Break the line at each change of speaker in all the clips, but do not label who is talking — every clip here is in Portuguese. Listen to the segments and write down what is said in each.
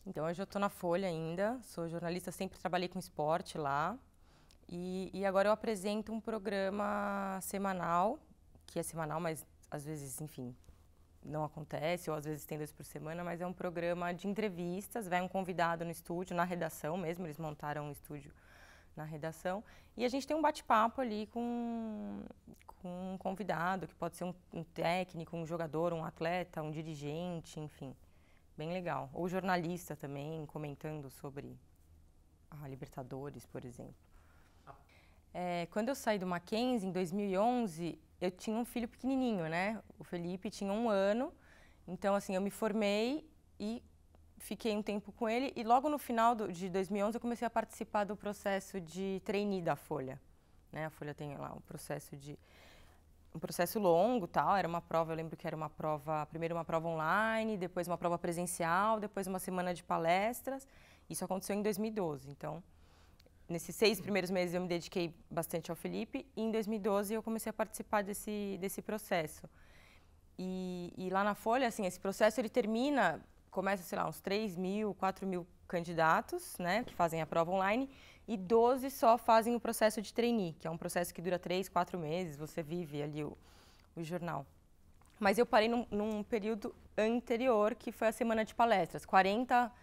Então, hoje eu estou na Folha ainda, sou jornalista, sempre trabalhei com esporte lá. E agora eu apresento um programa semanal, que é semanal, mas às vezes, enfim, não acontece, ou às vezes tem 2 por semana, mas é um programa de entrevistas, vai um convidado no estúdio, na redação mesmo, eles montaram um estúdio na redação, e a gente tem um bate-papo ali com um convidado, que pode ser um técnico, um jogador, um atleta, um dirigente, enfim, bem legal. Ou jornalista também, comentando sobre a Libertadores, por exemplo. Quando eu saí do Mackenzie, em 2011, eu tinha um filho pequenininho, né? O Felipe tinha 1 ano, então assim, eu me formei e fiquei um tempo com ele, e logo no final de 2011 eu comecei a participar do processo de trainee da Folha, né? A Folha tem lá um processo longo, tal, era uma prova, eu lembro que era uma prova, primeiro uma prova online, depois uma prova presencial, depois uma semana de palestras. Isso aconteceu em 2012, então nesses 6 primeiros meses eu me dediquei bastante ao Felipe, e em 2012 eu comecei a participar desse processo. E lá na Folha, assim, esse processo ele termina, começa, sei lá, uns 3.000, 4.000 candidatos, né, que fazem a prova online, e 12 só fazem o processo de trainee, que é um processo que dura 3, 4 meses, você vive ali o jornal. Mas eu parei num período anterior, que foi a semana de palestras. 40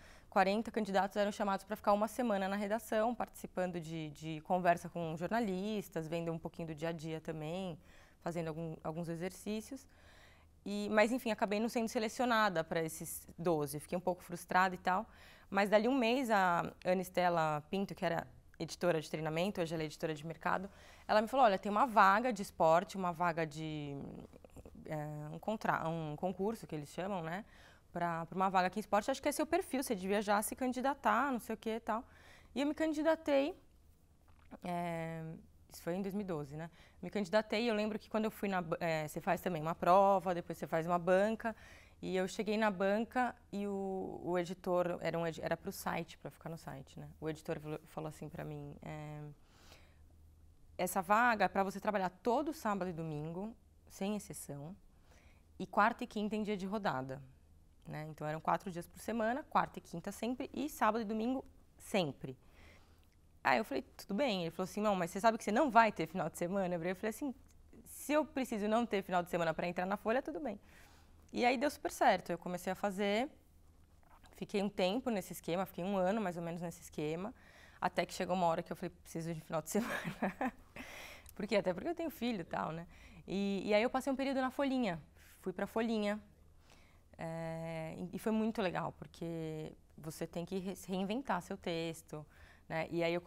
candidatos eram chamados para ficar uma semana na redação, participando de conversa com jornalistas, vendo um pouquinho do dia a dia também, fazendo alguns exercícios. Mas, enfim, acabei não sendo selecionada para esses 12. Fiquei um pouco frustrada e tal. Mas, dali um mês, a Ana Estela Pinto, que era editora de treinamento, hoje ela é editora de mercado, ela me falou, olha, tem uma vaga de esporte, uma vaga de um concurso, que eles chamam, né? Para uma vaga aqui em esporte, acho que é seu perfil, você devia já se candidatar, não sei o que e tal. E eu me candidatei, isso foi em 2012, né? Me candidatei e eu lembro que quando eu fui você faz também uma prova, depois você faz uma banca, e eu cheguei na banca e o editor, era para o site, para ficar no site, né? O editor falou assim para mim, essa vaga é para você trabalhar todo sábado e domingo, sem exceção, e quarta e quinta em dia de rodada. Né? Então eram 4 dias por semana, quarta e quinta sempre, e sábado e domingo sempre. Aí eu falei, tudo bem. Ele falou assim, não, mas você sabe que você não vai ter final de semana? Eu falei assim, se eu preciso não ter final de semana para entrar na Folha, tudo bem. E aí deu super certo, eu comecei a fazer, fiquei um tempo nesse esquema, fiquei 1 ano mais ou menos nesse esquema, até que chegou uma hora que eu falei, preciso de final de semana. Até porque eu tenho filho e tal, né? E aí eu passei um período na Folhinha, fui para a Folhinha. E foi muito legal, porque você tem que reinventar seu texto, né? E aí eu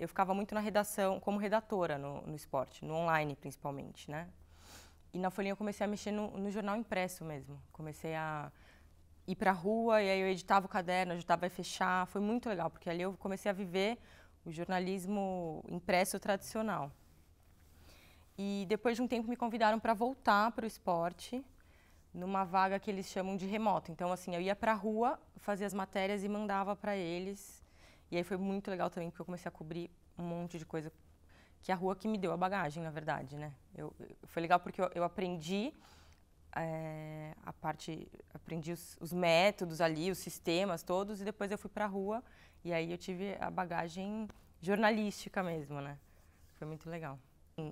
ficava muito na redação, como redatora no esporte, no online principalmente, né? E na Folhinha eu comecei a mexer no jornal impresso mesmo. Comecei a ir pra rua, e aí eu editava o caderno, ajudava a fechar. Foi muito legal, porque ali eu comecei a viver o jornalismo impresso tradicional. E depois de um tempo me convidaram para voltar para o esporte, numa vaga que eles chamam de remoto. Então, assim, eu ia para a rua, fazia as matérias e mandava para eles. E aí foi muito legal também, porque eu comecei a cobrir um monte de coisa, que é a rua que me deu a bagagem, na verdade, né? Foi legal porque eu aprendi aprendi os métodos ali, os sistemas todos, e depois eu fui para a rua, e aí eu tive a bagagem jornalística mesmo, né? Foi muito legal.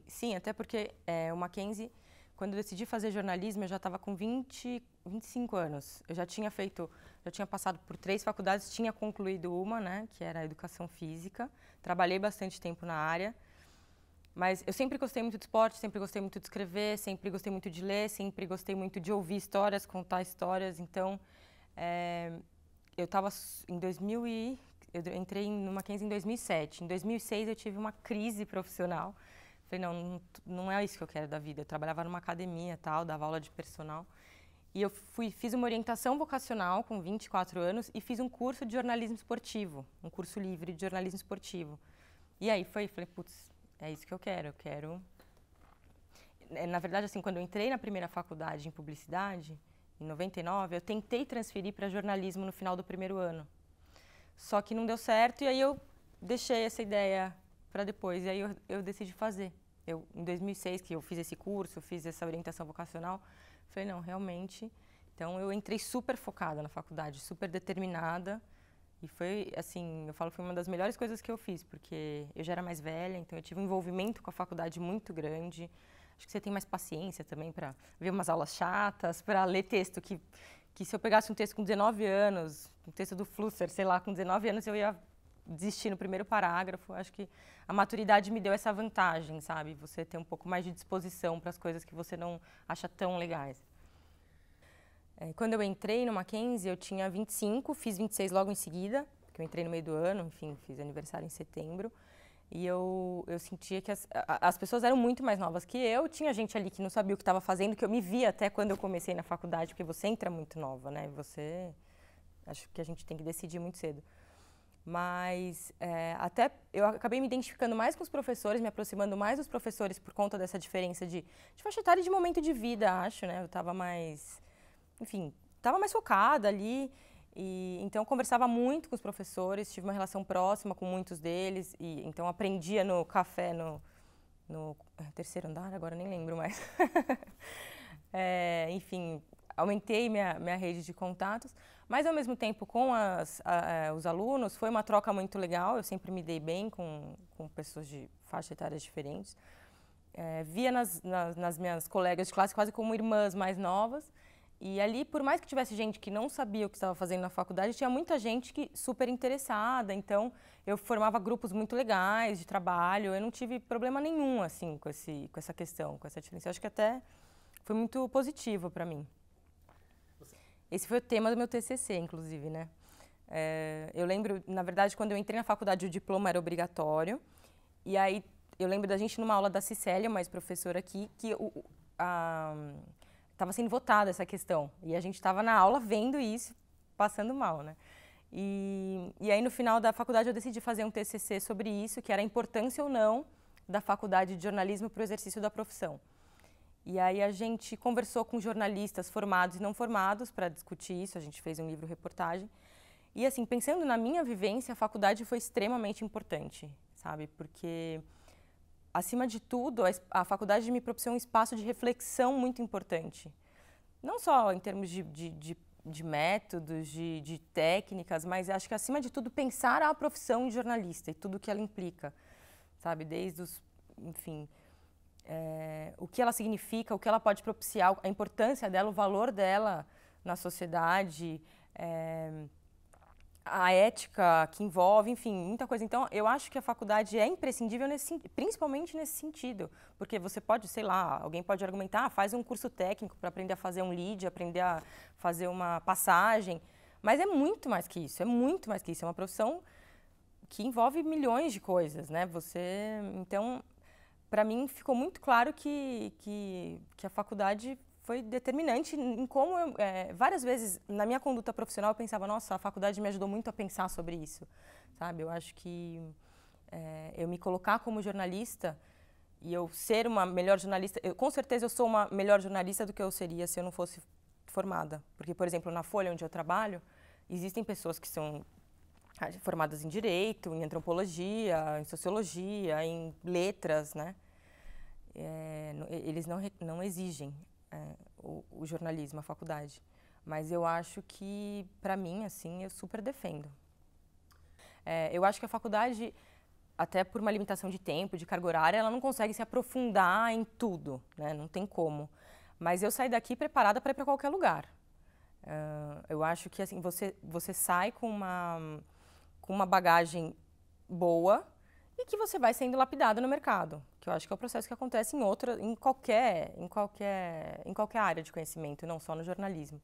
Sim, até porque o Mackenzie, quando eu decidi fazer jornalismo, eu já estava com 25 anos. Eu já tinha passado por 3 faculdades, tinha concluído uma, né, que era a educação física. Trabalhei bastante tempo na área, mas eu sempre gostei muito de esporte, sempre gostei muito de escrever, sempre gostei muito de ler, sempre gostei muito de ouvir histórias, contar histórias. Então, eu estava eu entrei no Mackenzie em 2007. Em 2006 eu tive uma crise profissional. Falei, não é isso que eu quero da vida. Eu trabalhava numa academia, tal, dava aula de personal. E eu fiz uma orientação vocacional com 24 anos e fiz um curso de jornalismo esportivo, um curso livre de jornalismo esportivo. E aí falei, putz, é isso que eu quero. Na verdade, assim, quando eu entrei na primeira faculdade em publicidade, em 99, eu tentei transferir para jornalismo no final do primeiro ano. Só que não deu certo, e aí eu deixei essa ideia para depois, e aí eu decidi fazer. Em 2006, que eu fiz esse curso, fiz essa orientação vocacional, falei, não, realmente. Então, eu entrei super focada na faculdade, super determinada, E foi, assim, eu falo, foi uma das melhores coisas que eu fiz, porque eu já era mais velha, então eu tive um envolvimento com a faculdade muito grande. Acho que você tem mais paciência também para ver umas aulas chatas, para ler texto que se eu pegasse um texto com 19 anos, um texto do Flusser, sei lá, com 19 anos eu ia desistir no primeiro parágrafo. Acho que a maturidade me deu essa vantagem, sabe? Você ter um pouco mais de disposição para as coisas que você não acha tão legais. Quando eu entrei no Mackenzie, eu tinha 25, fiz 26 logo em seguida, porque eu entrei no meio do ano, enfim, fiz aniversário em setembro. E eu sentia que as pessoas eram muito mais novas que eu. Tinha gente ali que não sabia o que estava fazendo, que eu me via até quando eu comecei na faculdade, porque você entra muito nova, né? Acho que a gente tem que decidir muito cedo. Mas até eu acabei me identificando mais com os professores, me aproximando mais dos professores por conta dessa diferença de faixa etária e de momento de vida, acho, né? Eu estava mais... Enfim, estava mais focada ali, e então eu conversava muito com os professores, tive uma relação próxima com muitos deles, e então aprendia no café no terceiro andar, agora nem lembro mais. Enfim, aumentei minha rede de contatos, mas ao mesmo tempo com os alunos foi uma troca muito legal, eu sempre me dei bem com pessoas de faixa etárias diferentes. Via nas minhas colegas de classe quase como irmãs mais novas. E ali, por mais que tivesse gente que não sabia o que estava fazendo na faculdade, tinha muita gente que super interessada. Então, eu formava grupos muito legais de trabalho. Eu não tive problema nenhum, assim, com essa questão, com essa diferença. Eu acho que até foi muito positivo para mim. Esse foi o tema do meu TCC, inclusive, né? Eu lembro, na verdade, quando eu entrei na faculdade, o diploma era obrigatório. E aí, eu lembro da gente numa aula da Cicélia, mais professora aqui, que estava sendo votada essa questão, e a gente estava na aula vendo isso, passando mal, né? E aí, no final da faculdade, eu decidi fazer um TCC sobre isso, que era a importância ou não da faculdade de jornalismo para o exercício da profissão. E aí a gente conversou com jornalistas formados e não formados para discutir isso, a gente fez um livro-reportagem. E assim, pensando na minha vivência, a faculdade foi extremamente importante, sabe? Porque... acima de tudo, a faculdade me proporcionou um espaço de reflexão muito importante. Não só em termos de métodos, de técnicas, mas acho que, acima de tudo, pensar a profissão de jornalista e tudo o que ela implica, sabe? Desde enfim, o que ela significa, o que ela pode propiciar, a importância dela, o valor dela na sociedade, a ética que envolve, enfim, muita coisa. Então, eu acho que a faculdade é imprescindível, principalmente nesse sentido. Porque você pode, sei lá, alguém pode argumentar, faz um curso técnico para aprender a fazer um lead, aprender a fazer uma passagem. Mas é muito mais que isso, é muito mais que isso. É uma profissão que envolve milhões de coisas, né? Então, para mim, ficou muito claro que a faculdade foi determinante em como várias vezes na minha conduta profissional eu pensava, nossa, a faculdade me ajudou muito a pensar sobre isso, sabe? Eu acho que eu me colocar como jornalista e eu ser uma melhor jornalista, com certeza eu sou uma melhor jornalista do que eu seria se eu não fosse formada, porque, por exemplo, na Folha onde eu trabalho, existem pessoas que são formadas em direito, em antropologia, em sociologia, em letras, né? Eles não exigem o jornalismo, a faculdade. Mas eu acho que, para mim, assim, eu super defendo. Eu acho que a faculdade, até por uma limitação de tempo, de carga horária, ela não consegue se aprofundar em tudo, né? Não tem como. Mas eu saí daqui preparada para ir para qualquer lugar. Eu acho que assim, você sai com uma bagagem boa e que você vai sendo lapidado no mercado, que eu acho que é o processo que acontece em qualquer área de conhecimento, não só no jornalismo.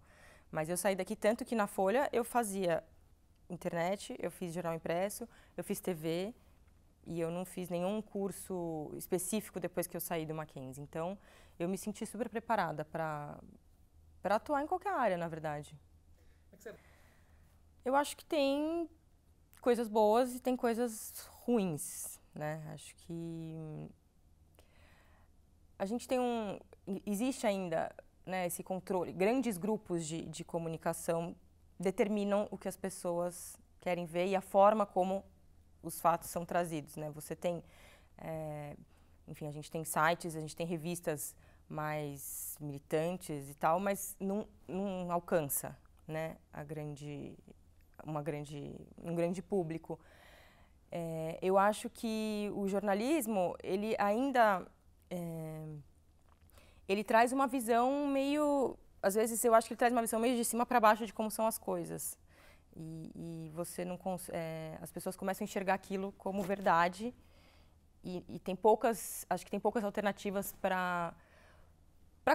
Mas eu saí daqui tanto que na Folha eu fazia internet, eu fiz jornal impresso, eu fiz TV e eu não fiz nenhum curso específico depois que eu saí do Mackenzie. Então, eu me senti super preparada para atuar em qualquer área, na verdade. Eu acho que tem coisas boas e tem coisas ruins, né? Acho que a gente tem existe ainda, né, esse controle. Grandes grupos de comunicação determinam o que as pessoas querem ver e a forma como os fatos são trazidos, né? Você tem, enfim, a gente tem sites, a gente tem revistas mais militantes e tal, mas não alcança, né, um grande público. Eu acho que o jornalismo, ele ainda ele traz uma visão meio, às vezes eu acho que ele traz uma visão meio de cima para baixo de como são as coisas. E você não as pessoas começam a enxergar aquilo como verdade e tem acho que tem poucas alternativas para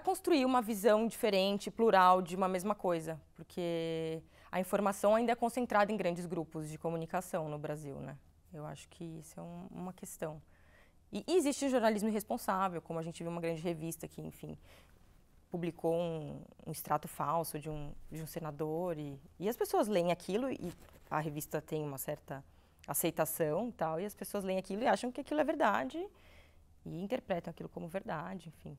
construir uma visão diferente, plural de uma mesma coisa, porque a informação ainda é concentrada em grandes grupos de comunicação no Brasil, né? Eu acho que isso é uma questão. E existe o jornalismo irresponsável, como a gente viu uma grande revista que, enfim, publicou um extrato falso de um senador e as pessoas leem aquilo e a revista tem uma certa aceitação e tal, e as pessoas leem aquilo e acham que aquilo é verdade e interpretam aquilo como verdade, enfim.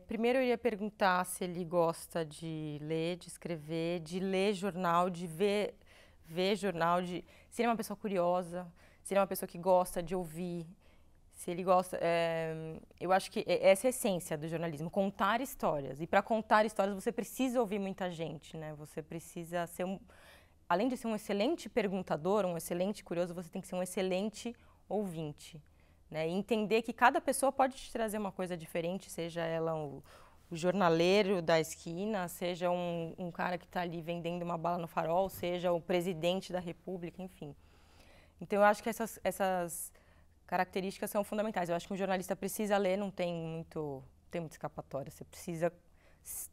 Primeiro eu ia perguntar se ele gosta de ler, de escrever, de ler jornal, de ver jornal, se ele é uma pessoa curiosa, se ele é uma pessoa que gosta de ouvir, se ele gosta... eu acho que essa é a essência do jornalismo, contar histórias. E para contar histórias você precisa ouvir muita gente, né? Você precisa ser além de ser um excelente perguntador, um excelente curioso, você tem que ser um excelente ouvinte. Né? E entender que cada pessoa pode te trazer uma coisa diferente, seja ela o jornaleiro da esquina, seja um cara que está ali vendendo uma bala no farol, seja o presidente da república, enfim. Então, eu acho que essas características são fundamentais. Eu acho que um jornalista precisa ler, não tem muita escapatória. Você precisa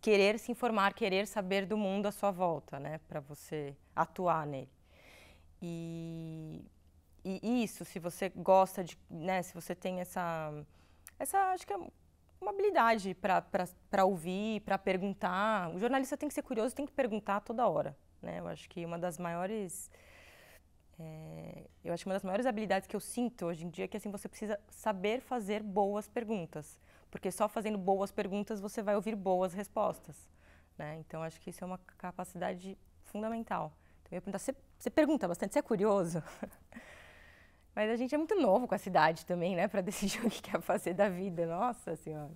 querer se informar, querer saber do mundo à sua volta, né? Para você atuar nele. E isso, se você gosta de, né, se você tem essa acho que é uma habilidade para ouvir, para perguntar. O jornalista tem que ser curioso, tem que perguntar toda hora, né? Eu acho que uma das maiores habilidades que eu sinto hoje em dia é que assim você precisa saber fazer boas perguntas, porque só fazendo boas perguntas você vai ouvir boas respostas, né? Então acho que isso é uma capacidade fundamental. Então eu ia perguntar, você pergunta bastante, você é curioso? Mas a gente é muito novo com a cidade também, né? Para decidir o que quer fazer da vida. Nossa Senhora.